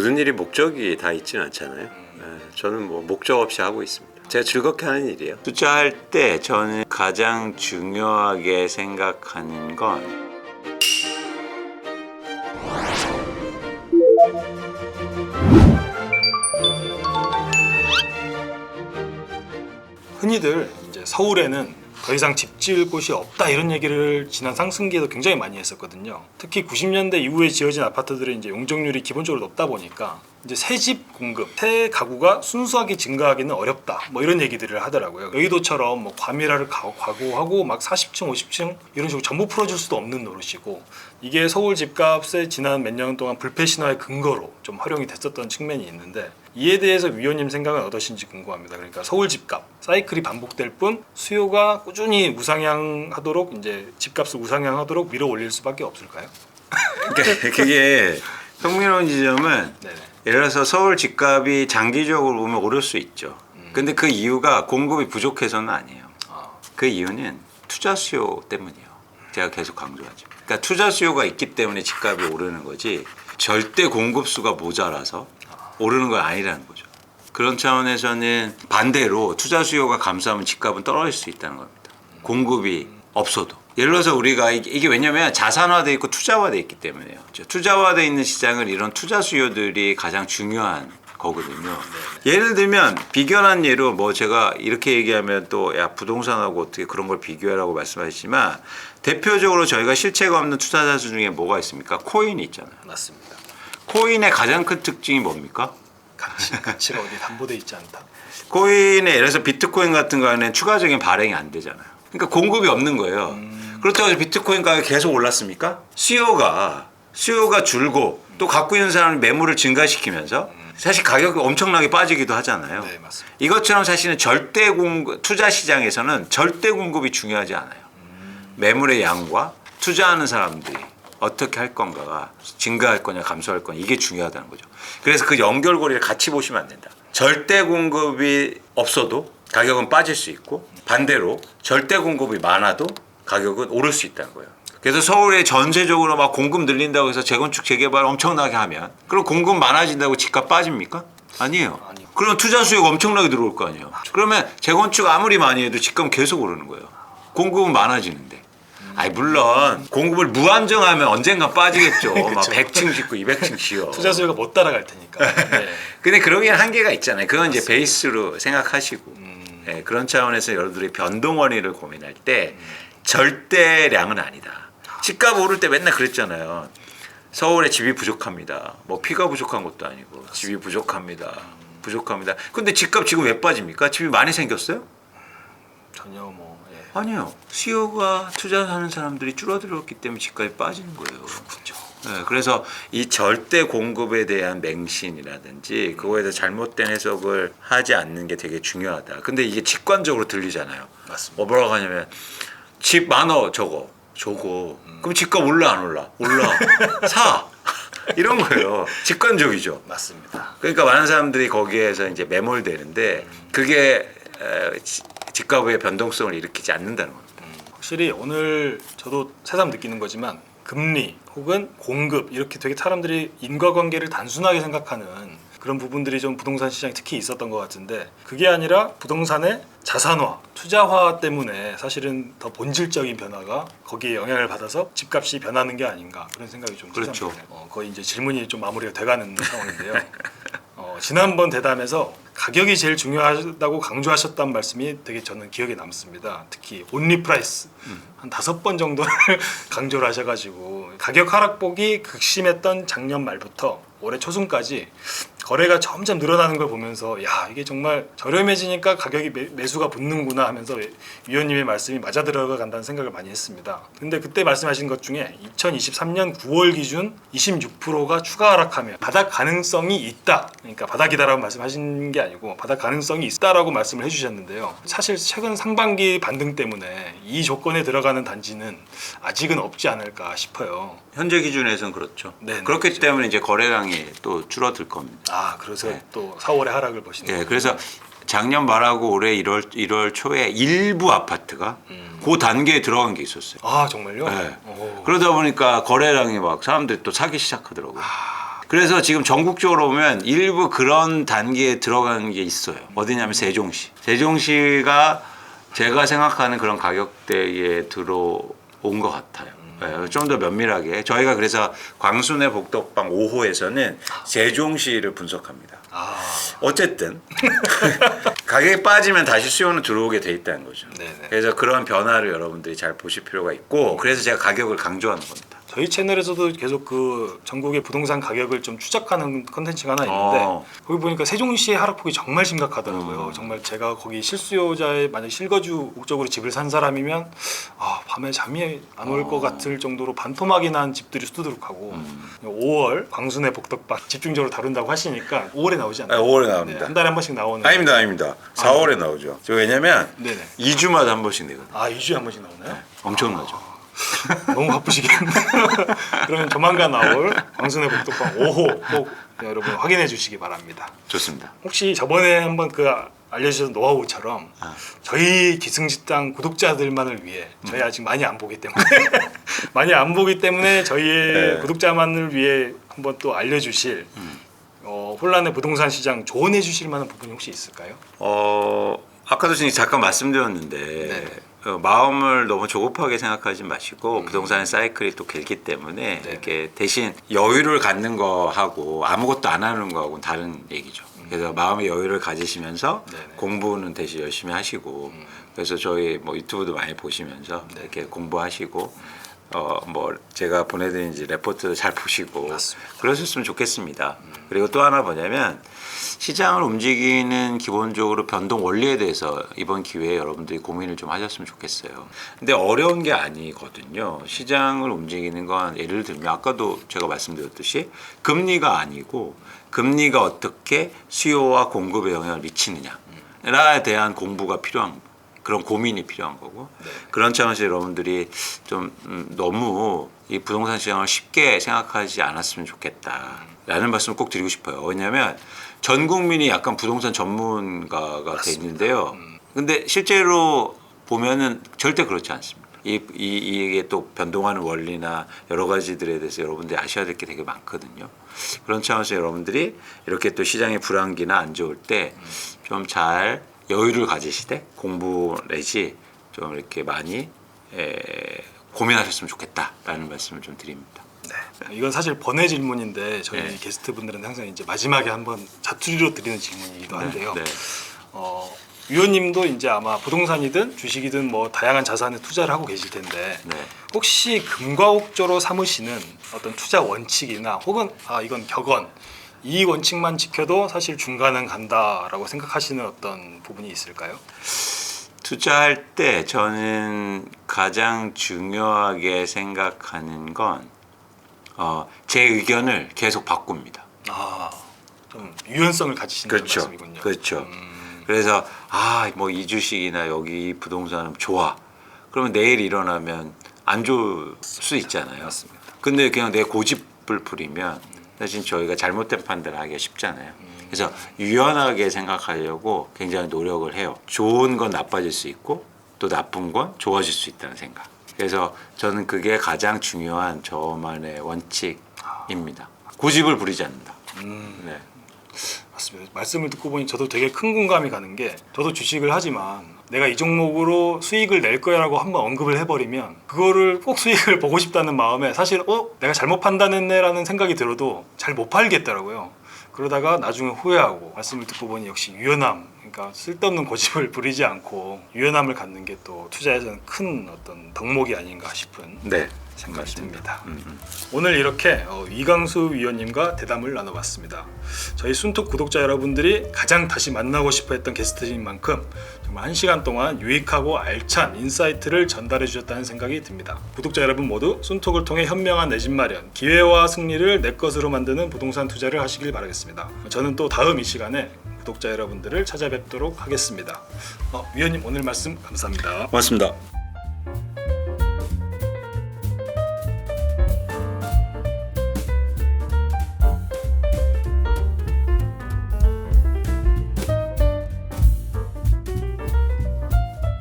모든 일이 목적이 다 있지는 않잖아요. 저는 뭐 목적 없이 하고 있습니다. 제가 즐겁게 하는 일이에요. 투자할 때 저는 가장 중요하게 생각하는 건 흔히들 이제 서울에는 더 이상 집 지을 곳이 없다 이런 얘기를 지난 상승기에도 굉장히 많이 했었거든요. 특히 90년대 이후에 지어진 아파트들의 이제 용적률이 기본적으로 높다 보니까 이제 새 집 공급, 새 가구가 순수하게 증가하기는 어렵다. 뭐 이런 얘기들을 하더라고요. 여의도처럼 뭐 과밀화를 과거하고 막 40층, 50층 이런 식으로 전부 풀어줄 수도 없는 노릇이고 이게 서울 집값의 지난 몇 년 동안 불패 신화의 근거로 좀 활용이 됐었던 측면이 있는데 이에 대해서 위원님 생각은 어떠신지 궁금합니다. 그러니까 서울 집값 사이클이 반복될 뿐 수요가 꾸준히 우상향하도록 이제 집값을 우상향하도록 밀어 올릴 수밖에 없을까요? 그게 흥미로운 지점은 네네. 예를 들어서 서울 집값이 장기적으로 보면 오를 수 있죠. 근데 그 이유가 공급이 부족해서는 아니에요. 그 이유는 투자 수요 때문이에요. 제가 계속 강조하죠. 그러니까 투자 수요가 있기 때문에 집값이 오르는 거지 절대 공급수가 모자라서 오르는 건 아니라는 거죠. 그런 차원에서는 반대로 투자 수요가 감소하면 집값은 떨어질 수 있다는 겁니다. 공급이 없어도. 예를 들어서 우리가 이게 왜냐면 자산화돼 있고 투자화돼 있기 때문에요. 투자화돼 있는 시장은 이런 투자 수요들이 가장 중요한 거거든요. 예를 들면 비견한 예로 뭐 제가 이렇게 얘기하면 또 야 부동산하고 어떻게 그런 걸 비교하라고 말씀하시지만 대표적으로 저희가 실체가 없는 투자 자수 중에 뭐가 있습니까? 코인이 있잖아요. 맞습니다. 코인의 가장 큰 특징이 뭡니까? 가치가 어디 담보돼 있지 않다. 코인에 예를 들어서 비트코인 같은 거는 추가적인 발행이 안 되잖아요. 그러니까 공급이 없는 거예요. 그렇다고 해서 비트코인 가격이 계속 올랐습니까? 수요가 줄고 또 갖고 있는 사람이 매물을 증가시키면서 사실 가격이 엄청나게 빠지기도 하잖아요. 네, 맞습니다. 이것처럼 사실은 투자 시장에서는 절대 공급이 중요하지 않아요. 매물의 양과 투자하는 사람들이 어떻게 할 건가가 증가할 거냐 감소할 거냐 이게 중요하다는 거죠. 그래서 그 연결고리를 같이 보시면 안 된다. 절대 공급이 없어도 가격은 빠질 수 있고 반대로 절대 공급이 많아도 가격은 오를 수 있다는 거예요. 그래서 서울에 전체적으로 막 공급 늘린다고 해서 재건축 재개발 엄청나게 하면 그럼 공급 많아진다고 집값 빠집니까? 아니에요. 그럼 투자 수요가 엄청나게 들어올 거 아니에요. 그러면 재건축 아무리 많이 해도 집값은 계속 오르는 거예요. 공급은 많아지는데. 아니 물론 공급을 무한정하면 언젠가 빠지겠죠. 막 100층 짓고 200층 지어. 투자 수요가 못 따라갈 테니까. 네. 근데 그러기엔 한계가 있잖아요. 그건 이제 베이스로 생각하시고 네, 그런 차원에서 여러분들이 변동 원리를 고민할 때 절대량은 아니다. 집값 오를 때 맨날 그랬잖아요. 서울에 집이 부족합니다. 뭐 피가 부족한 것도 아니고 집이 부족합니다. 부족합니다. 근데 집값 지금 왜 빠집니까? 집이 많이 생겼어요? 전혀 뭐 예. 아니요. 수요가 투자하는 사람들이 줄어들었기 때문에 집값이 빠지는 거예요. 그렇죠. 네, 그래서 이 절대 공급에 대한 맹신이라든지 그거에 대해서 잘못된 해석을 하지 않는 게 되게 중요하다. 근데 이게 직관적으로 들리잖아요. 맞습니다. 뭐라고 하냐면 집 많어 저거. 그럼 집값 올라 안 올라? 올라. 사. 이런 거예요. 직관적이죠. 맞습니다. 그러니까 많은 사람들이 거기에서 이제 매몰되는데 그게 집값의 변동성을 일으키지 않는다는 겁니다. 확실히 오늘 저도 새삼 느끼는 거지만 금리 혹은 공급 이렇게 되게 사람들이 인과관계를 단순하게 생각하는 그런 부분들이 좀 부동산 시장에 특히 있었던 것 같은데 그게 아니라 부동산의 자산화, 투자화 때문에 사실은 더 본질적인 변화가 거기에 영향을 받아서 집값이 변하는 게 아닌가 그런 생각이 좀 그렇죠. 드네요. 거의 이제 질문이 좀 마무리가 돼가는 상황인데요. 지난번 대담에서 가격이 제일 중요하다고 강조하셨던 말씀이 되게 저는 기억에 남습니다. 특히 온리 프라이스 한 5번 정도를 강조를 하셔가지고 가격 하락폭이 극심했던 작년 말부터 올해 초순까지 거래가 점점 늘어나는 걸 보면서 야 이게 정말 저렴해지니까 가격이 매수가 붙는구나 하면서 위원님의 말씀이 맞아 들어간다는 생각을 많이 했습니다. 근데 그때 말씀하신 것 중에 2023년 9월 기준 26%가 추가 하락하면 바닥 가능성이 있다. 그러니까 바닥이다라고 말씀하신 게 아니고 바닥 가능성이 있다라고 말씀을 해주셨는데요. 사실 최근 상반기 반등 때문에 이 조건에 들어가는 단지는 아직은 없지 않을까 싶어요. 현재 기준에서는 그렇죠. 네, 그렇기 그렇죠. 때문에 이제 거래량이 또 줄어들 겁니다. 그래서 네. 또 4월에 하락을 보시는 네, 그래서 작년 말하고 올해 1월 초에 일부 아파트가 그 단계에 들어간 게 있었어요. 정말요? 네. 오. 그러다 보니까 거래량이 막 사람들이 또 사기 시작하더라고요. 그래서 지금 전국적으로 보면 일부 그런 단계에 들어간 게 있어요. 어디냐면 세종시. 세종시가 제가 생각하는 그런 가격대에 들어온 것 같아요. 좀 더 면밀하게 저희가 그래서 광순회 복덕방 5호에서는 세종시를 분석합니다. 어쨌든 가격이 빠지면 다시 수요는 들어오게 돼 있다는 거죠. 네네. 그래서 그런 변화를 여러분들이 잘 보실 필요가 있고 그래서 제가 가격을 강조하는 겁니다. 저희 채널에서도 계속 그 전국의 부동산 가격을 좀 추적하는 컨텐츠가 하나 있는데 거기 보니까 세종시의 하락폭이 정말 심각하더라고요. 정말 제가 거기 실수요자의 만약 실거주 목적으로 집을 산 사람이면 밤에 잠이 안 올 것 같을 정도로 반토막이 난 집들이 수두룩하고 5월 광순회 복덕방 집중적으로 다룬다고 하시니까 5월에 나오지 않나요? 5월에 나옵니다. 한 달에 한 번씩 나오는. 아닙니다. 4월에 나오죠. 저 왜냐면 네네. 2주마다 한 번씩 내거든요. 2주에 한 번씩 나오나요? 엄청나죠. 너무 바쁘시겠네요. 그러면 조만간 나올 광순회 복덕방 5호 꼭 여러분 확인해 주시기 바랍니다. 좋습니다. 혹시 저번에 한번 그 알려주신 노하우처럼 저희 기승식당 구독자들만을 위해 저희 아직 많이 안 보기 때문에 많이 안 보기 때문에 저희의 구독자만을 위해 한번 또 알려주실 혼란의 부동산 시장 조언해 주실 만한 부분이 혹시 있을까요? 아까도 잠깐 말씀드렸는데 마음을 너무 조급하게 생각하지 마시고 부동산 사이클이 또 길기 때문에 이렇게 대신 여유를 갖는 거하고 아무것도 안 하는 거하고는 다른 얘기죠. 그래서 마음의 여유를 가지시면서 공부는 대신 열심히 하시고 그래서 저희 뭐 유튜브도 많이 보시면서 이렇게 공부하시고 뭐 제가 보내드린 이제 레포트도 잘 보시고 맞습니다. 그러셨으면 좋겠습니다. 그리고 또 하나 뭐냐면 시장을 움직이는 기본적으로 변동 원리에 대해서 이번 기회에 여러분들이 고민을 좀 하셨으면 좋겠어요. 근데 어려운 게 아니거든요. 시장을 움직이는 건 예를 들면 아까도 제가 말씀드렸듯이 금리가 아니고 금리가 어떻게 수요와 공급에 영향을 미치느냐에 대한 공부가 필요한 그런 고민이 필요한 거고 그런 차원에서 여러분들이 좀 너무 이 부동산 시장을 쉽게 생각하지 않았으면 좋겠다라는 말씀을 꼭 드리고 싶어요. 왜냐하면 전 국민이 약간 부동산 전문가가 돼 있는데요. 근데 실제로 보면은 절대 그렇지 않습니다. 이게 또 변동하는 원리나 여러 가지들에 대해서 여러분들이 아셔야 될 게 되게 많거든요. 그런 차원에서 여러분들이 이렇게 또 시장의 불황기나 안 좋을 때 좀 잘 여유를 가지시되 공부 내지 좀 이렇게 많이 고민하셨으면 좋겠다라는 말씀을 좀 드립니다. 네. 이건 사실 번외 질문인데 저희 게스트분들은 항상 이제 마지막에 한번 자투리로 드리는 질문이기도 한데요. 위원님도 이제 아마 부동산이든 주식이든 뭐 다양한 자산에 투자를 하고 계실 텐데 혹시 금과옥조로 삼으시는 어떤 투자 원칙이나 혹은 이건 격언 이 원칙만 지켜도 사실 중간은 간다라고 생각하시는 어떤 부분이 있을까요? 투자할 때 저는 가장 중요하게 생각하는 건 제 의견을 계속 바꿉니다. 좀 유연성을 가지신다는 말씀이군요. 그렇죠. 그래서 뭐 이 주식이나 여기 이 부동산은 좋아. 그러면 내일 일어나면 안 좋을 수 있잖아요. 맞습니다. 근데 그냥 내 고집을 부리면 사실 저희가 잘못된 판단을 하기가 쉽잖아요. 그래서 유연하게 생각하려고 굉장히 노력을 해요. 좋은 건 나빠질 수 있고 또 나쁜 건 좋아질 수 있다는 생각. 그래서 저는 그게 가장 중요한 저만의 원칙입니다. 고집을 부리지 않는다. 맞습니다. 말씀을 듣고 보니 저도 되게 큰 공감이 가는 게 저도 주식을 하지만 내가 이 종목으로 수익을 낼 거야라고 한번 언급을 해버리면 그거를 꼭 수익을 보고 싶다는 마음에 사실 내가 잘못 판단했네라는 생각이 들어도 잘 못 팔겠더라고요. 그러다가 나중에 후회하고 말씀을 듣고 보니 역시 유연함 그러니까 쓸데없는 고집을 부리지 않고 유연함을 갖는 게 또 투자에서는 큰 어떤 덕목이 아닌가 싶은 생각이 듭니다. 오늘 이렇게 이강수 위원님과 대담을 나눠봤습니다. 저희 순톡 구독자 여러분들이 가장 다시 만나고 싶어했던 게스트인 만큼 정말 1시간 동안 유익하고 알찬 인사이트를 전달해 주셨다는 생각이 듭니다. 구독자 여러분 모두 순톡을 통해 현명한 내 집 마련, 기회와 승리를 내 것으로 만드는 부동산 투자를 하시길 바라겠습니다. 저는 또 다음 이 시간에 구독자 여러분들을 찾아뵙도록 하겠습니다. 위원님 오늘 말씀 감사합니다. 고맙습니다.